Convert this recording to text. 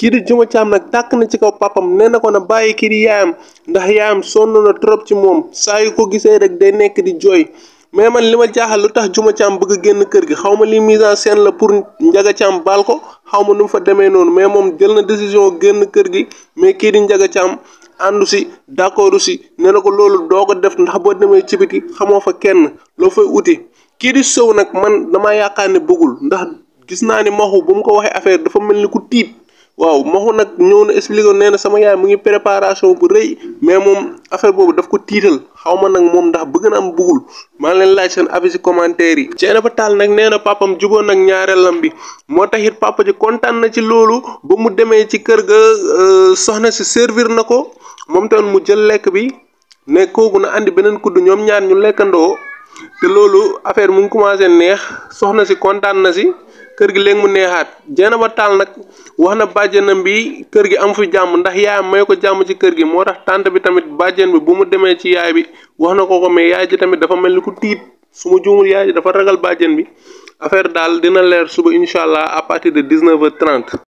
kii di Juma Caam nag tàkk na ci kaw papam nee na ko na bàyyi kii di yaayam ndax yaayam sonn na trop ci moom saa yu ko gisee rek day nekk di jooy mais man li ma jaaxal lu tax Juma Caam bëgg a génn kër gi xaw ma li mise en scène la pour Njaga Caam baal ko xaw ma nu mu fa demee noonu mais moom jël na décision génn kër gi mais kii di Njaga Caam àndu si d'accord si nee na ko loolu doo ko def ndax boo demee ci biti xamoo fa kenn loo fay uti kii di Sow nag man damaa yaakaar ne bëggul ndax gis naa ni Maxu bu mu ko waxee affaire dafa mel ni ku tiit waaw Maxu nag ñëw na expliqué nee na sama yaay mu ngi préparation bu rëy mais moom affaire boobu daf ko tiital xaw ma nag moom ndax bëgg na am bëggul maa leen laaj seen avis ci commentaire yi. Dieynaba Tall nag nee na papam juboon nag ñaareelam bi moo tax it papa ji kontaan na ci loolu ba mu demee ci kër ga soxna si servir na ko moom tamit mu jël lekk bi ne kooku na andi beneen kudd ñoom ñaar ñu lekkandoo te loolu affaire mu ngi commencé neex soxna si kontaan na si. kër gi léegi mu neexaat Dieynaba Tall nag wax na bàjjenam bi kër gi am fi jàmm ndax yaayam may ko jàmm ci kër gi moo tax tante bi tamit bàjjen bi bu mu demee ci yaay bi wax na ko mais yaay ji tamit dafa mel ni ku tiit su ma juumul yaay ji dafa ragal bàjjen bi affaire daal dina leer suba incha allah à partir de 19h30.